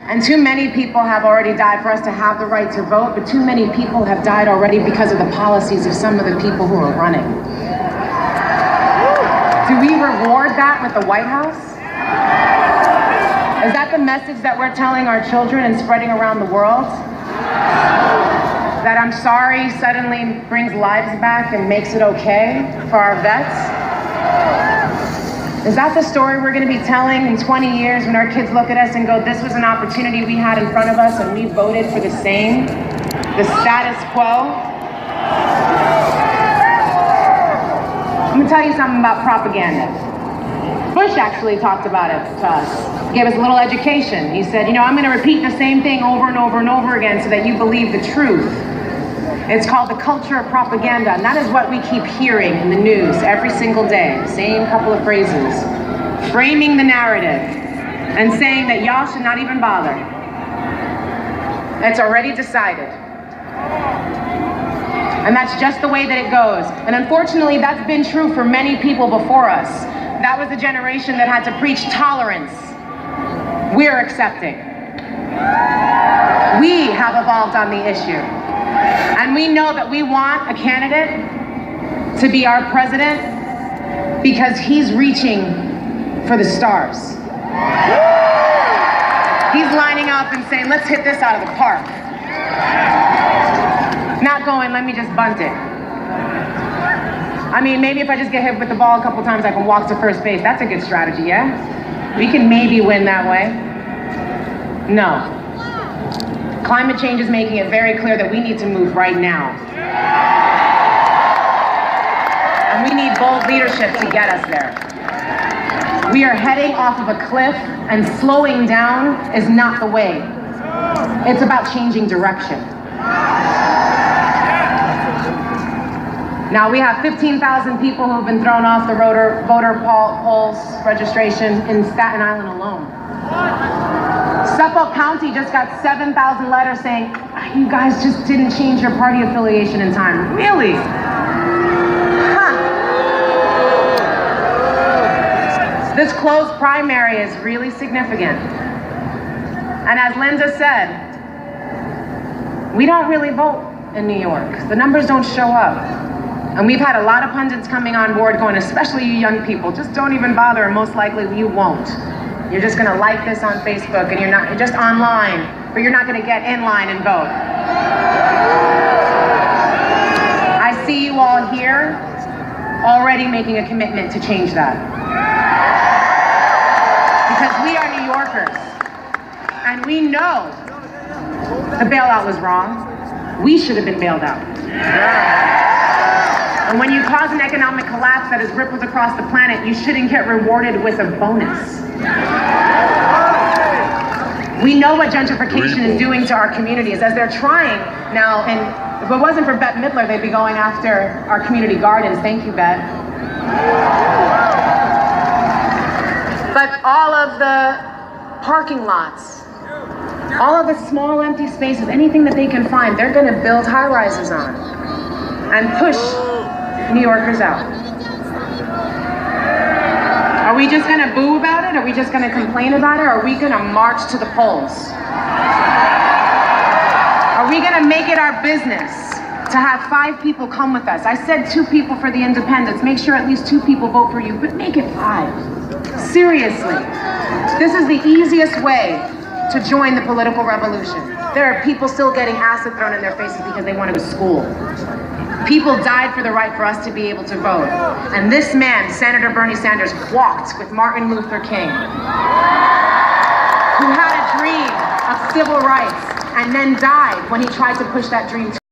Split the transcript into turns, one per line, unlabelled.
And too many people have already died for us to have the right to vote, but too many people have died already because of the policies of some of the people who are running. Do we reward that with the White House? Is that the message that we're telling our children and spreading around the world? That I'm sorry suddenly brings lives back and makes it okay for our vets? Is that the story we're going to be telling in 20 years when our kids look at us and go, this was an opportunity we had in front of us and we voted for the same, the status quo? I'm going to tell you something about propaganda. Bush actually talked about it to us. He gave us a little education. He said, I'm going to repeat the same thing over and over and over again so that you believe the truth. It's called the culture of propaganda, and that is what we keep hearing in the news every single day. Same couple of phrases. Framing the narrative and saying that y'all should not even bother. It's already decided. And that's just the way that it goes. And unfortunately, that's been true for many people before us. That was the generation that had to preach tolerance. We're accepting. We have evolved on the issue. And we know that we want a candidate to be our president because he's reaching for the stars. He's lining up and saying, let's hit this out of the park. Not going, let me just bunt it. I mean, maybe if I just get hit with the ball a couple times, I can walk to first base. That's a good strategy, yeah? We can maybe win that way. No. Climate change is making it very clear that we need to move right now. And we need bold leadership to get us there. We are heading off of a cliff, and slowing down is not the way. It's about changing direction. Now we have 15,000 people who have been thrown off the voter polls registration in Staten Island alone. Suffolk County just got 7,000 letters saying, you guys just didn't change your party affiliation in time. Really? Huh. This closed primary is really significant. And as Linda said, we don't really vote in New York. The numbers don't show up. And we've had a lot of pundits coming on board going, especially you young people, just don't even bother, and most likely you won't. You're just gonna like this on Facebook, and you're just online, but you're not gonna get in line and vote. I see you all here already making a commitment to change that. Because we are New Yorkers, and we know the bailout was wrong. We should have been bailed out. And when you cause an economic collapse that has rippled across the planet, you shouldn't get rewarded with a bonus. We know what gentrification is doing to our communities as they're trying now, and if it wasn't for Bette Midler, they'd be going after our community gardens. Thank you, Bette. But all of the parking lots, all of the small empty spaces, anything that they can find, they're going to build high-rises on and push New Yorkers out. Are we just going to boo about it? Are we just going to complain about it? Or are we going to march to the polls? Are we going to make it our business to have 5 people come with us? I said 2 people for the independents. Make sure at least 2 people vote for you, but make it 5. Seriously. This is the easiest way to join the political revolution. There are people still getting acid thrown in their faces because they want to go to school. People died for the right for us to be able to vote. And this man, Senator Bernie Sanders, walked with Martin Luther King, who had a dream of civil rights and then died when he tried to push that dream to